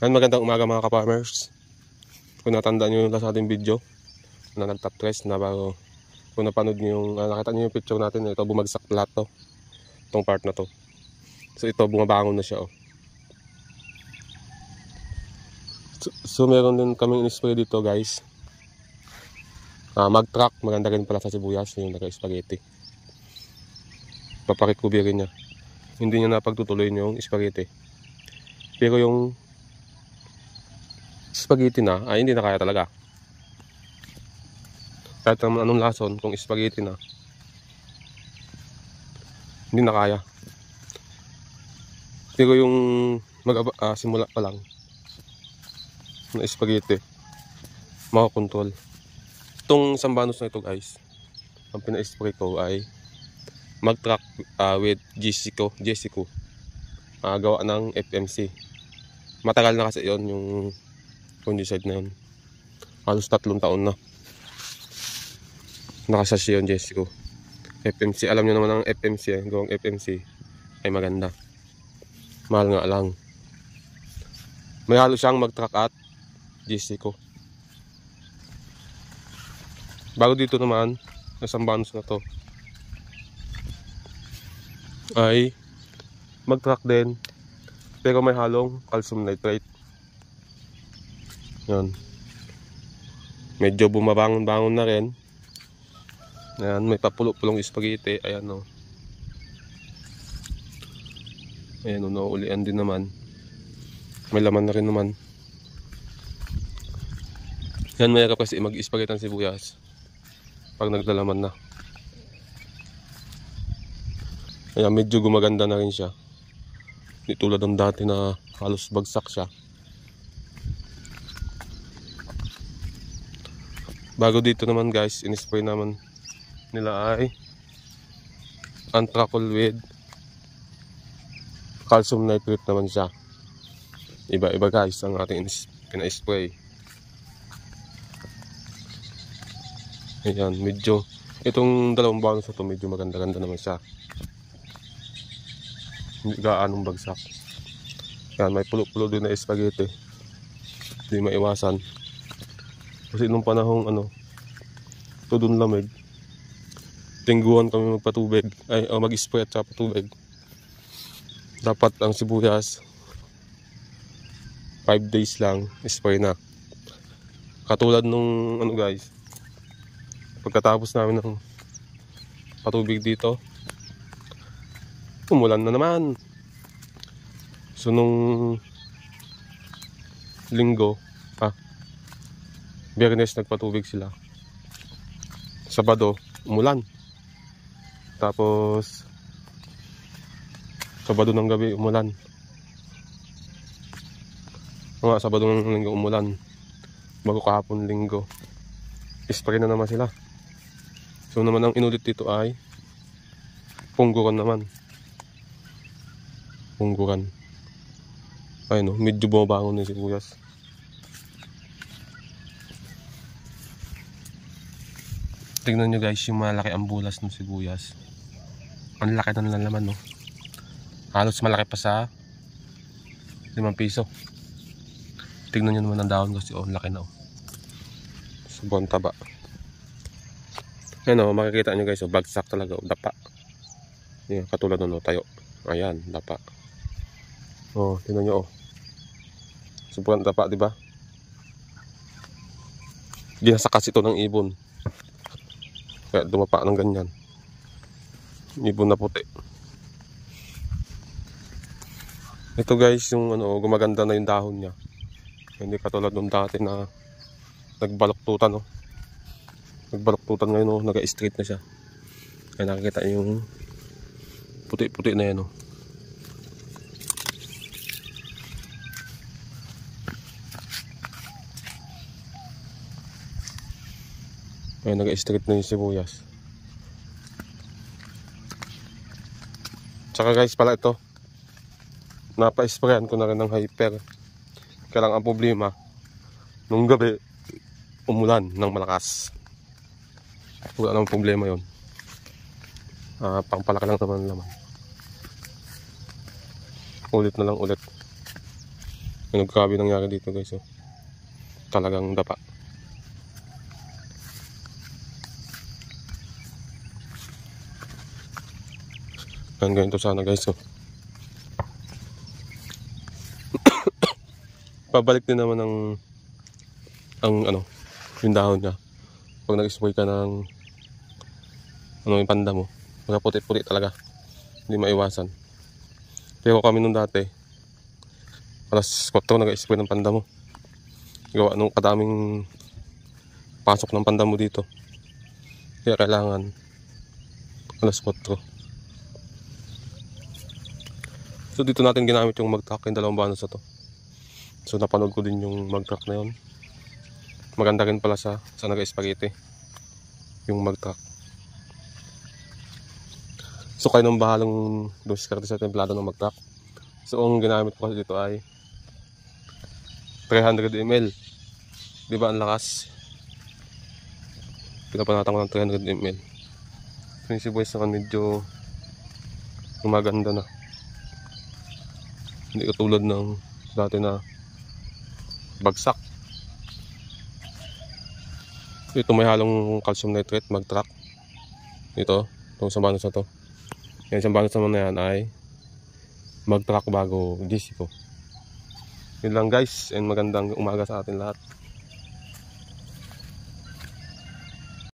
Magandang umaga mga ka-farmers. Kung natandaan nyo yung last ating video na nag-top dress na bago, kung napanood nyo yung nakita nyo yung picture natin, ito bumagsak lahat to, itong part na to. So ito bumabangon na siya. So meron din kaming in-spray dito guys. Mag-track, maganda rin pala sa sibuyas yung naka-spaghetti. Papakikubirin niya. Hindi niya napagtutuloy yung spaghetti. Pero yung spaghetti na, ay hindi na kaya talaga. Kahit naman anong lason, kung spaghetti na, hindi na kaya. Pero yung simula pa lang na spaghetti, makakontrol. Itong sambanos na ito guys, ang pina-spray ko ay mag-track with Jessico. Gawa ng FMC. Matagal na kasi yon yung fungicide na yun. Halos 3 taon na. Nakasasya yun Jessico. FMC, alam nyo naman ang FMC gawang FMC ay maganda. Mahal nga lang. May halos siyang mag-track at Jessico. Bago dito naman, sa sambanos na to ay mag-track din, pero may halong calcium nitrate. Yan. Medyo bumabangon-bangon na rin. Yan, may papulo-pulong spaghetti. Ayan o. Ayan o, nauulian din naman. May laman na rin naman. Yan, mayroon kasi mag-spaghetti ng sibuyas pag naglalaman na. Ayan, medyo gumaganda na rin siya. Hindi tulad ng dati na halos bagsak siya. Bago dito naman guys, in-spray naman nila ay Antracol with calcium nitrate naman siya. Iba-iba guys ang ating pina-spray. Ayan, medyo itong dalawang banos na ito medyo maganda-ganda naman siya. Hindi gaanong bagsak. Yan, may pulo-pulo din na spaghetti. Hindi maiwasan. Kasi nung panahong tudon lamig, tingguan kami magpatubig, mag-spray at saka patubig. Dapat ang sibuyas 5 days lang spray na. Katulad nung guys, pagkatapos namin ng patubig dito, umulan na naman. So nung linggo, Biyernes nagpatubig sila. Sabado, umulan. Tapos Sabado ng gabi, umulan. Sabado ng linggo, umulan. Bago kahapon linggo, spray na naman sila. So naman ang inulit dito ay pungguran naman. Pungguran. Ayun, medyo bumabangon na si sibuyas. Tingnan nyo guys yung malaki ang bulas ng sibuyas. Ang laki ng lalaman, no? Halos malaki pa sa 5 piso. Tingnan nyo naman ang dahon kasi laki na. Sobrang taba. Ayan makikita nyo guys, bagsak talaga, dapa. Yan, katulad nun, tayo. Ayan, dapa. Tingnan nyo, sobrang dapa, diba? Ginasakas ito ng ibon. Kaya dumapa ng ganyan. Ibon na puti. Ito guys, yung gumaganda na yung dahon niya. Hindi katulad nung dati na nagbaluktutan, Nagbaluktutan ngayon, naga-straight na siya. Kaya nakikita yung puti-puti na yan, Kaya naga-straight na yung sibuyas. Tsaka guys pala ito, napa-sprayan ko na rin ng hyper. Kaya lang ang problema, nung gabi umulan ng malakas. Wala namang problema yun. Pangpalaki lang naman. Ulit na lang ulit. Ano grabe nangyari dito guys, oh. Talagang dapa. Ganito sana guys, oh. Pabalik din naman ang ano, yung dahon niya. Pag nag-spray ka ng yung panda mo, mga puti-puti talaga. Hindi maiwasan. Pero kami nung dati, alas 4 nag-spray ng panda mo. Gawa nung kadaming pasok ng panda mo dito. Kaya kailangan alas 4. So dito natin ginamit yung mag-truck, yung dalawang banos na to. So napanood ko din yung mag-truck na yun. Maganda rin pala sa nag-spaghetti yung mag-truck. So kayo nang bahalang dumiskarte sa templado ng mag-truck. So ang ginamit ko kasi dito ay 300 ml. Diba ang lakas? Pinapanatan ko ng 300 ml. So yung si boys naman medyo gumaganda na. Hindi katulad ng dati na bagsak. Ito may halong calcium nitrate mag-truck. Ito, itong sambanos na to. Yan, sambanos naman na yan ay mag-truck bago GC ko. Yun lang guys, and magandang umaga sa atin lahat.